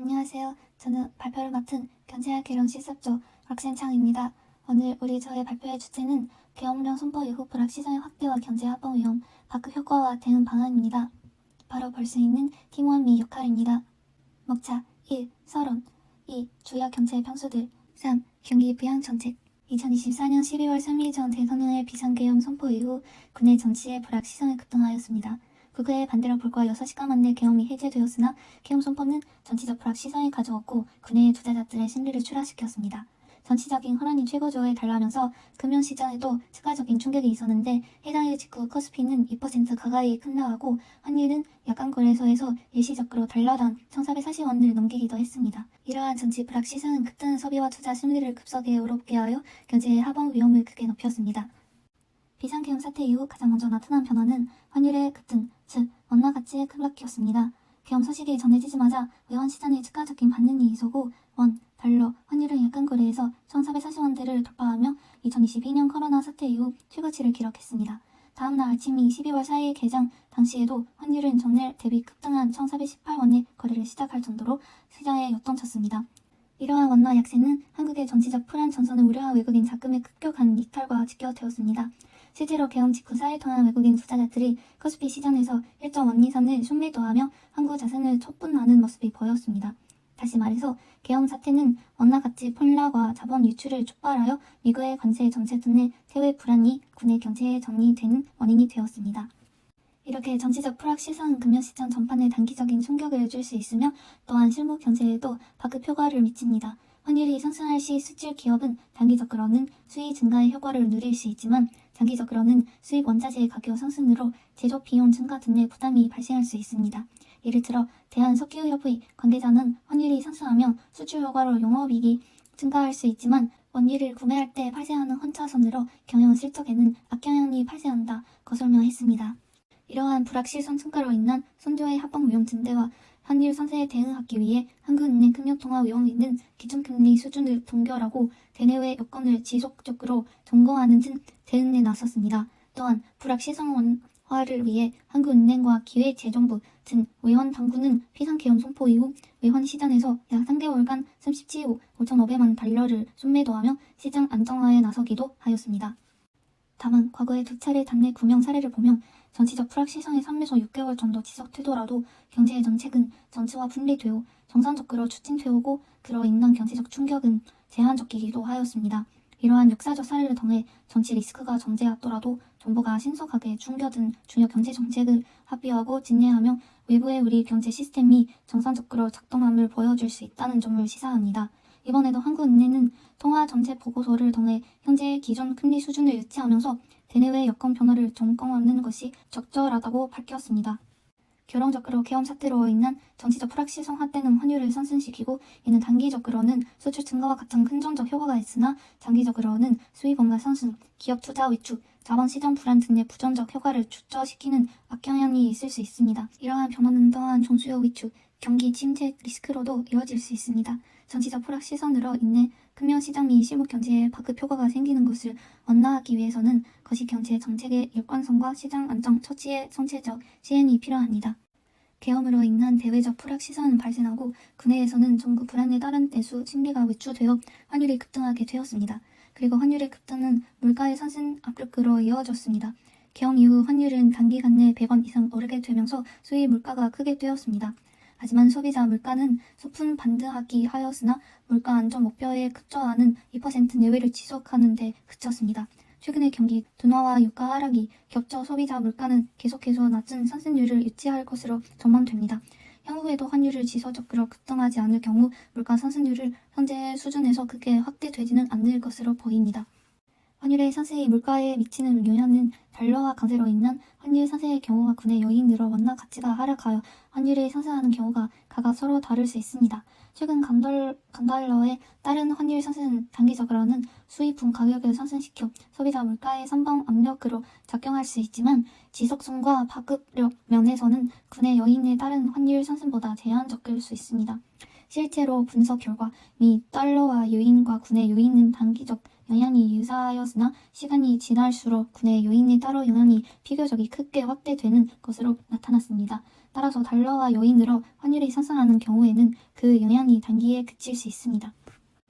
안녕하세요. 저는 발표를 맡은 경제학 개론 실습조 락센창입니다. 오늘 저의 발표의 주제는 계엄령 선포 이후 불확실성의 확대와 경제 하방 위험, 바극 효과와 대응 방안입니다. 바로 볼 수 있는 팀원 및 역할입니다. 목차 1. 서론 2. 주요 경제 평수들 3. 경기 부양 정책 2024년 12월 3일 전 대통령의 비상계엄 선포 이후 국내 정치의 불확실성이 급등하였습니다. 국외의 반대로 불과 6시간 만에 계엄이 해제되었으나 계엄 선포는 정치적 불확실성이 가져왔고 국내의 투자자들의 심리를 추락시켰습니다. 정치적인 혼란이 최고조에 달하면서 금융시장에도 추가적인 충격이 있었는데 해당 일 직후 코스피는 2% 가까이 급락하고 환율은 약간거래소에서 일시적으로 달러당 1,440원을 넘기기도 했습니다. 이러한 정치 불확실성은 급등한 소비와 투자 심리를 급속히 어렵게 하여 경제의 하방 위험을 크게 높였습니다. 비상계엄 사태 이후 가장 먼저 나타난 변화는 환율의 급등, 즉 원화 가치의 급락이었습니다. 계엄 소식이 전해지자마자 외환 시장의 추가적인 반응이 있었고 원, 달러, 환율은 약간거래에서 1,440원대를 돌파하며 2022년 코로나 사태 이후 최고치를 기록했습니다. 다음날 아침인 12월 4일 개장 당시에도 환율은 전날 대비 급등한 1,418원에 거래를 시작할 정도로 시장에 요동쳤습니다. 이러한 원화 약세는 한국의 정치적 불안 전선을 우려한 외국인 자금의 급격한 이탈과 직결되었습니다. 실제로 계엄 직후 4일 동안 외국인 투자자들이 코스피 시장에서 일정 원 이상을 순매도하며 한국 자산을 촉분하는 모습이 보였습니다. 다시 말해서 계엄 사태는 원화 가치 폭락과 자본 유출을 촉발하여 미국의 관세 정책 등의 해외 불안이 국내 경제에 정리되는 원인이 되었습니다. 이렇게 정치적 불확실성은 금융시장 전반에 단기적인 충격을 줄 수 있으며 또한 실무 경제에도 바극 효과를 미칩니다. 환율이 상승할 시 수출 기업은 단기적으로는 수익 증가의 효과를 누릴 수 있지만 장기적으로는 수입 원자재 가격 상승으로 제조 비용 증가 등의 부담이 발생할 수 있습니다. 예를 들어 대한석유협의 관계자는 환율이 상승하면 수출 효과로 영업이익이 증가할 수 있지만 원유를 구매할 때 발생하는 혼차선으로 경영 실적에는 악영향이 발생한다고 설명했습니다. 이러한 불확실성 증가로 인한 선조의 하방 위험 증대와 환율 상승에 대응하기 위해 한국은행 금융통화위원회는 기준금리 수준을 동결하고 대내외 여건을 지속적으로 점검하는 등 대응에 나섰습니다. 또한 불확실성 완화를 위해 한국은행과 기회재정부 등 외환 당국은 비상계엄 선포 이후 외환 시장에서 약 3개월간 37억 5,500만 달러를 순매도하며 시장 안정화에 나서기도 하였습니다. 다만 과거의 두 차례 단내 구명 사례를 보면 정치적 불확실성이 3에서 6개월 정도 지속되더라도 경제의 정책은 정치와 분리되어 정상적으로 추진되오고 그로 인한 경제적 충격은 제한적이기도 하였습니다. 이러한 역사적 사례를 통해 정치 리스크가 존재하더라도 정부가 신속하게 숨겨둔 중요 경제 정책을 합의하고 진행하며 외부의 우리 경제 시스템이 정상적으로 작동함을 보여줄 수 있다는 점을 시사합니다. 이번에도 한국은행은 통화정책 보고서를 통해 현재의 기존 금리 수준을 유지하면서 대내외 여건 변화를 점검하는 것이 적절하다고 밝혔습니다. 결론적으로 계엄 사태로 인한 정치적 불확실성 확대는 환율을 상승시키고 이는 단기적으로는 수출 증가와 같은 긍정적 효과가 있으나 장기적으로는 수입 원가 상승, 기업 투자 위축, 자본시장 불안 등의 부정적 효과를 축소시키는 악영향이 있을 수 있습니다. 이러한 변화는 또한 종수요 위축, 경기 침체 리스크로도 이어질 수 있습니다. 정치적 불확실성으로 인해 금융시장 및 실무경제에 바극 효과가 생기는 것을 완화하기 위해서는 거시경제 정책의 일관성과 시장 안정 처치의 선체적 시행이 필요합니다. 계엄으로 인한 대외적 불확실성은 발생하고 국내에서는 정부 불안에 따른 내수 심리가 외출되어 환율이 급등하게 되었습니다. 그리고 환율의 급등은 물가의 상승 압력으로 이어졌습니다. 계엄 이후 환율은 단기간 내 100원 이상 오르게 되면서 수입 물가가 크게 뛰었습니다. 하지만 소비자 물가는 소폭 반등하기 하였으나 물가 안정 목표에 급저하는 2% 내외를 지속하는 데 그쳤습니다. 최근의 경기 둔화와 유가 하락이 겹쳐 소비자 물가는 계속해서 낮은 상승률을 유지할 것으로 전망됩니다. 향후에도 환율을 지속적으로 급등하지 않을 경우 물가 상승률을 현재의 수준에서 크게 확대되지는 않을 것으로 보입니다. 환율의 상승이 물가에 미치는 영향은 달러화 강세로 인한 환율 상승의 경우와 국내 요인으로 원화 가치가 하락하여 환율이 상승하는 경우가 각각 서로 다를 수 있습니다. 최근 강달러에 따른 환율 상승은 단기적으로는 수입품 가격을 상승시켜 소비자 물가의 선방 압력으로 작용할 수 있지만 지속성과 파급력 면에서는 국내 요인에 따른 환율 상승보다 제한적일 수 있습니다. 실제로 분석 결과 미 달러화 요인과 국내 요인은 단기적 영향이 유사하였으나 시간이 지날수록 국내 요인에 따라 영향이 비교적 크게 확대되는 것으로 나타났습니다. 따라서 달러와 요인 들어 환율이 상승하는 경우에는 그 영향이 단기에 그칠 수 있습니다.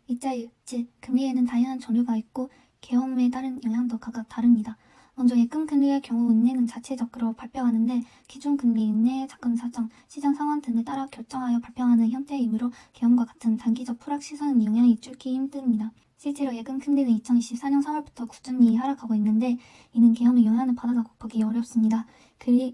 이자율, 즉 금리에는 다양한 종류가 있고 계엄에 따른 영향도 각각 다릅니다. 먼저 예금금리의 경우 은행은 자체적으로 발표하는데 기준금리, 은행의 자금 사정, 시장 상황 등에 따라 결정하여 발표하는 형태이므로 계엄과 같은 단기적 불확실성은 영향이 줄기 힘듭니다. 실제로 예금금리는 2024년 3월부터 꾸준히 하락하고 있는데 이는 계엄의 영향을 받아서 보기 어렵습니다.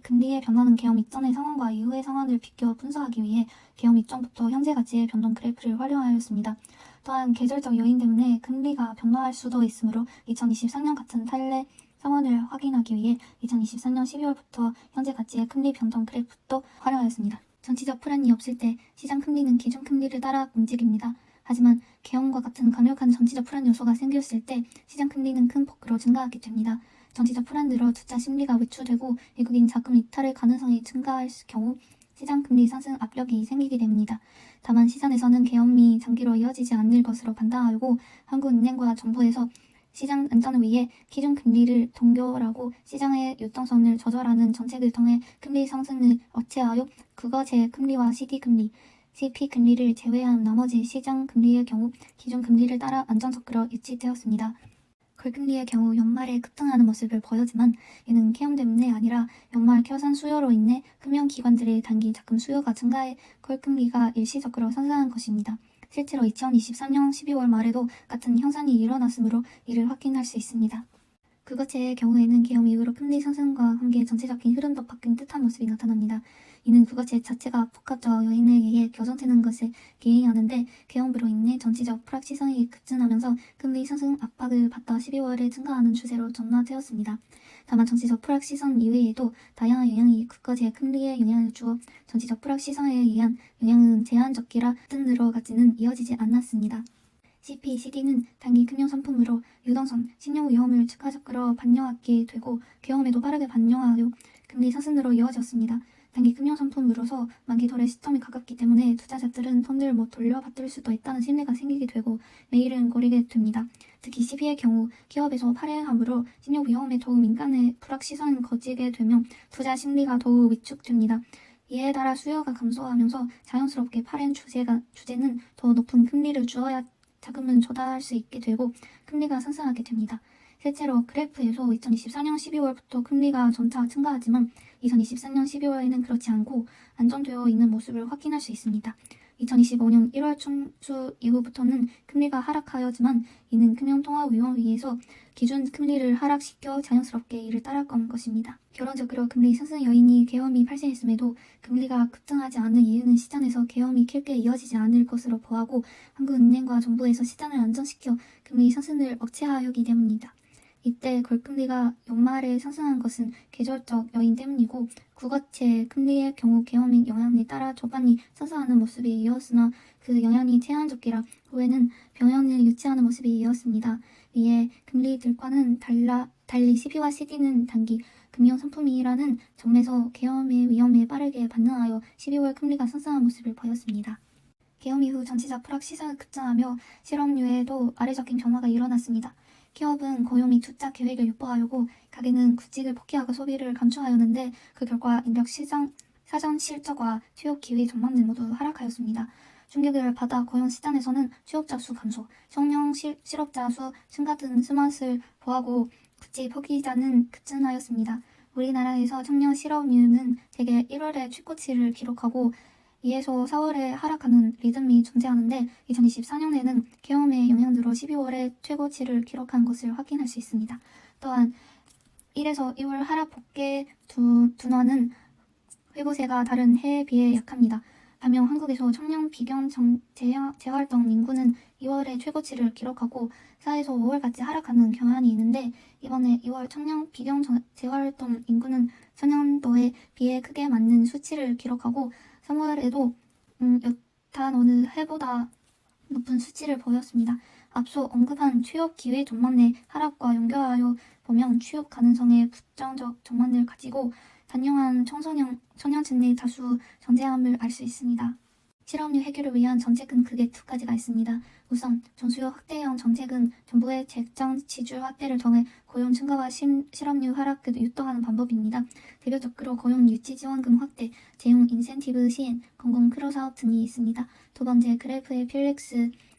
금리의 변화는 계엄 이전의 상황과 이후의 상황을 비교 분석하기 위해 계엄 이전부터 현재 가치의 변동 그래프를 활용하였습니다. 또한 계절적 요인 때문에 금리가 변화할 수도 있으므로 2023년 같은 탈례 상황을 확인하기 위해 2023년 12월부터 현재 가치의 금리 변동 그래프도 활용하였습니다. 정치적 불안이 없을 때 시장 금리는 기준 금리를 따라 움직입니다. 하지만 계엄과 같은 강력한 정치적 불안 요소가 생겼을 때 시장 금리는 큰 폭으로 증가하게 됩니다. 정치적 불안으로 투자 심리가 외출되고 외국인 자금 이탈의 가능성이 증가할 경우 시장 금리 상승 압력이 생기게 됩니다. 다만 시장에서는 계엄이 장기로 이어지지 않을 것으로 판단하고 한국은행과 정부에서 시장 안전을 위해 기준 금리를 동결하고 시장의 유동성을 조절하는 정책을 통해 금리 상승을 억제하여 국어제 금리와 CD 금리, CP금리를 제외한 나머지 시장 금리의 경우 기준 금리를 따라 안정적으로 유지되었습니다. 골금리의 경우 연말에 급등하는 모습을 보였지만 이는 계엄 때문에 아니라 연말 결산 수요로 인해 금융기관들의 단기 자금 수요가 증가해 골금리가 일시적으로 상승한 것입니다. 실제로 2023년 12월 말에도 같은 현상이 일어났으므로 이를 확인할 수 있습니다. 국어채의 경우에는 계엄 이후로 금리 상승과 함께 전체적인 흐름도 바뀐 듯한 모습이 나타납니다. 이는 국어채 자체가 복합적 요인에 의해 교정되는 것에 기인하는데 계엄으로 인해 전체적 불확실성이 급증하면서 금리 상승 압박을 받다 12월에 증가하는 추세로 전환되었습니다. 다만 정치적 불확실성 이외에도 다양한 영향이 국가재 금리에 영향을 주어 정치적 불확실성에 의한 영향은 제한적이라 뜻으로 가지는 이어지지 않았습니다. CP, CD는 단기 금융상품으로 유동성, 신용 위험을 추가적으로 반영하게 되고 계엄에도 빠르게 반영하여 금리 상승으로 이어졌습니다. 단기 금융상품으로서 만기 도래 시점이 가깝기 때문에 투자자들은 돈을 못 돌려받을 수도 있다는 심리가 생기게 되고 매일은 거리게 됩니다. 특히 CP의 경우 기업에서 발행함으로 신용 위험에 더욱 민감해 불확실성이 커지게 되면 투자 심리가 더욱 위축됩니다. 이에 따라 수요가 감소하면서 자연스럽게 발행 주제는 더 높은 금리를 주어야 자금은 조달할 수 있게 되고 금리가 상승하게 됩니다. 실제로 그래프에서 2024년 12월부터 금리가 점차 증가하지만 2024년 12월에는 그렇지 않고 안정되어 있는 모습을 확인할 수 있습니다. 2025년 1월 중순 이후부터는 금리가 하락하였지만 이는 금융통화위원회에서 기준 금리를 하락시켜 자연스럽게 이를 따라간 것입니다. 결론적으로 금리 상승 요인이 계엄이 발생했음에도 금리가 급등하지 않은 이유는 시장에서 계엄이 길게 이어지지 않을 것으로 보아고 한국은행과 정부에서 시장을 안정시켜 금리 상승을 억제하였기 때문입니다. 이때 골금리가 연말에 상승한 것은 계절적 요인 때문이고 국어채 금리의 경우 계엄의 영향에 따라 초반이 상승하는 모습이 이었으나 그 영향이 제한적이라 후에는 병행을 유지하는 모습이 이었습니다. 이에 금리들과는 달리 CP와 CD는 단기 금융상품이라는 점에서 계엄의 위험에 빠르게 반응하여 12월 금리가 상승한 모습을 보였습니다. 계엄 이후 전체적 불확실성이 급증하며 실업률에도 아래적인 변화가 일어났습니다. 기업은 고용 및 투자 계획을 유보하려고 가게는 구직을 포기하고 소비를 감축하였는데 그 결과 인력 사전 실적과 취업 기회 전망은 모두 하락하였습니다. 충격을 받아 고용 시장에서는 취업자 수 감소, 청년 실업자 수 증가 등 스맛을 보하고 구직 포기자는 급증하였습니다. 우리나라에서 청년 실업률은 대개 1월에 최고치를 기록하고 2에서 4월에 하락하는 리듬이 존재하는데 2024년에는 계엄의 영향으로 12월에 최고치를 기록한 것을 확인할 수 있습니다. 또한 1에서 2월 하락폭의 둔화는 회고세가 다른 해에 비해 약합니다. 반면 한국에서 청년 비경 재활동 인구는 2월에 최고치를 기록하고 4에서 5월까지 하락하는 경향이 있는데 이번에 2월 청년 비경 재활동 인구는 전년도에 비해 크게 맞는 수치를 기록하고 3월에도 여타 어느 해보다 높은 수치를 보였습니다. 앞서 언급한 취업 기회 전망의 하락과 연결하여 보면 취업 가능성의 부정적 전망을 가지고 단용한 청년층의 다수 존재함을 알 수 있습니다. 실업률 해결을 위한 정책은 크게 두 가지가 있습니다. 우선 전수요 확대형 정책은 정부의 재정 지출 확대를 통해 고용 증가와 실업률 하락을 유도하는 방법입니다. 대표적으로 고용 유치 지원금 확대, 재용 인센티브 시행, 공공 크로 사업 등이 있습니다. 두 번째 그래프의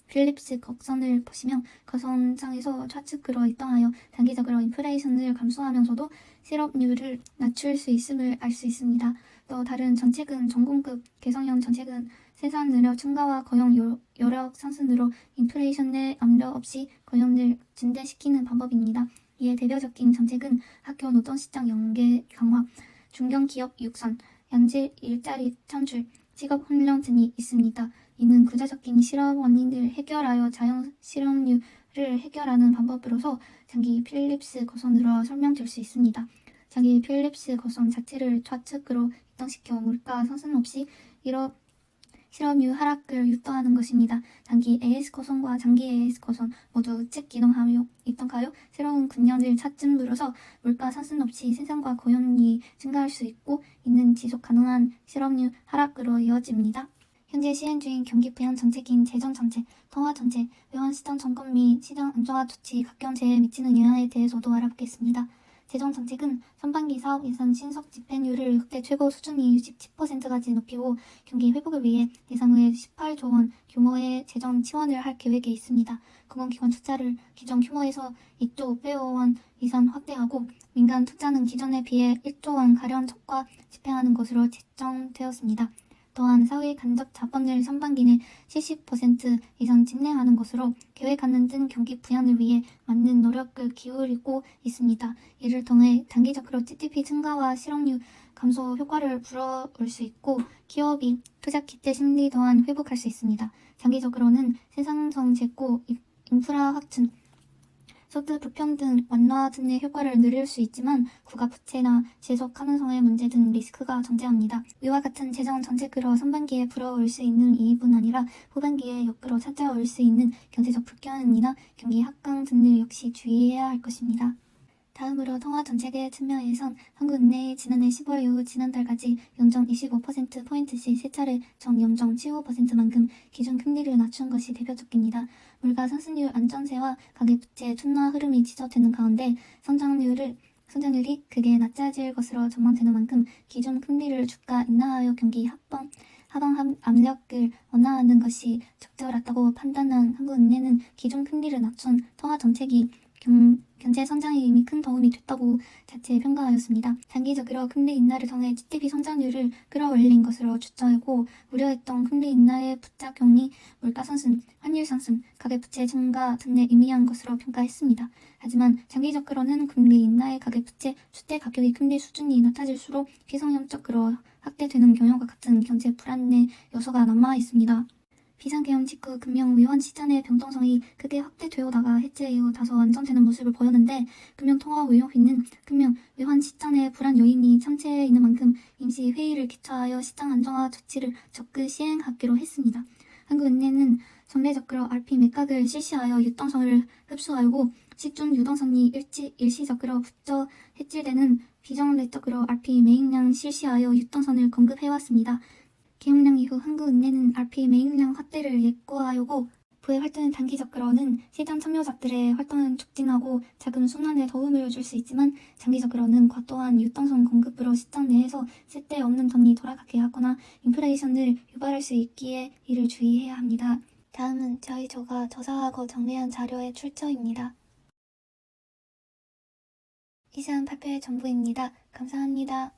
필립스 곡선을 보시면 거선장에서 좌측으로 이동하여 단기적으로 인플레이션을 감소하면서도 실업률을 낮출 수 있음을 알 수 있습니다. 또 다른 정책은 전공급 개성형 정책은 생산 능력 증가와 고용 여력 상승으로 인플레이션의 압력 없이 고용을 증대시키는 방법입니다. 이에 대표적인 정책은 학교 노동시장 연계 강화, 중견기업 육선, 양질 일자리 창출, 직업훈련 등이 있습니다. 이는 구조적인 실업 원인을 해결하여 자연 실업률을 해결하는 방법으로서 장기 필립스 거선으로 설명될 수 있습니다. 장기 필립스 거선 자체를 좌측으로 이동시켜 물가 상승 없이 실업률 하락을 유도하는 것입니다. 단기 AS 거선과 장기 AS 거선 모두 우측 이동하여 새로운 국면을 찾음으로써 물가 상승 없이 생산과 고용이 증가할 수 있고 이는 지속 가능한 실업률 하락으로 이어집니다. 현재 시행 중인 경기 부양 정책인 재정 정책, 통화 정책, 외환 시장 점검 및 시장 안정화 조치 각 경제에 미치는 영향에 대해서도 알아보겠습니다. 재정 정책은 선반기 사업 예산 신속 집행률을 역대 최고 수준인 67%까지 높이고 경기 회복을 위해 예상외 18조 원 규모의 재정 지원을 할 계획에 있습니다. 공공기관 투자를 기존 규모에서 2조 500억 원 이상 확대하고 민간 투자는 기존에 비해 1조 원 가량 촉과 집행하는 것으로 책정되었습니다. 또한 사회 간접 자본을 선반기 내 70% 이상 진행하는 것으로 계획하는 등 경기 부양을 위해 많은 노력을 기울이고 있습니다. 이를 통해 단기적으로 GDP 증가와 실업률 감소 효과를 불어올 수 있고 기업이 투자 기대 심리 또한 회복할 수 있습니다. 장기적으로는 생산성 제고, 인프라 확충, 소득 불평등 완화 등의 효과를 누릴 수 있지만 국가 부채나 지속 가능성의 문제 등 리스크가 존재합니다. 이와 같은 재정 정책으로 선반기에 불어올 수 있는 이익뿐 아니라 후반기에 역으로 찾아올 수 있는 경제적 불균형이나 경기 하강 등을 역시 주의해야 할 것입니다. 다음으로 통화 정책의 측면에선 한국은행이 지난해 10월 이후 지난달까지 0.25%포인트씩 세 차례 정 0.75%만큼 기준 금리를 낮춘 것이 대표적입니다. 물가 상승률 안정세와 가계부채 둔화 흐름이 지속되는 가운데 성장률이 크게 낮아질 것으로 전망되는 만큼 기존 금리를 주가 인하하여 경기 하방 압력을 완화하는 것이 적절하다고 판단한 한국은행은 기존 금리를 낮춘 통화 정책이 경제 성장에 이미 큰 도움이 됐다고 자체 평가하였습니다. 장기적으로 금리 인하를 통해 GDP 성장률을 끌어올린 것으로 추정하고 우려했던 금리 인하의 부작용이 물가 상승, 환율 상승, 가계부채 증가 등에 의미한 것으로 평가했습니다. 하지만 장기적으로는 금리 인하의 가계부채, 주택 가격의 금리 수준이 낮아질수록 비성향적으로 확대되는 경향과 같은 경제 불안의 요소가 남아 있습니다. 비상계엄 직후 금융 외환 시장의 변동성이 크게 확대되어다가 해제 이후 다소 안정되는 모습을 보였는데 금융통화위원회는 금융 외환 시장의 불안 요인이 참체해 있는 만큼 임시 회의를 개최하여 시장 안정화 조치를 적극 시행하기로 했습니다. 한국은행은 전례적으로 RP 매각을 실시하여 유동성을 흡수하고 시중 유동성이 일시적으로 부쩍 해질되는 비정례적으로 RP 매입량 실시하여 유동성을 공급해왔습니다. 계엄령 이후 한국은행은 RP 매입량 확대를 예고하였고 부의 활동은 단기적으로는 시장 참여자들의 활동을 촉진하고 자금 순환에 도움을 줄 수 있지만 장기적으로는 과도한 유동성 공급으로 시장 내에서 쓸데없는 돈이 돌아가게 하거나 인플레이션을 유발할 수 있기에 이를 주의해야 합니다. 다음은 저가 조사하고 정리한 자료의 출처입니다. 이상 발표의 전부입니다. 감사합니다.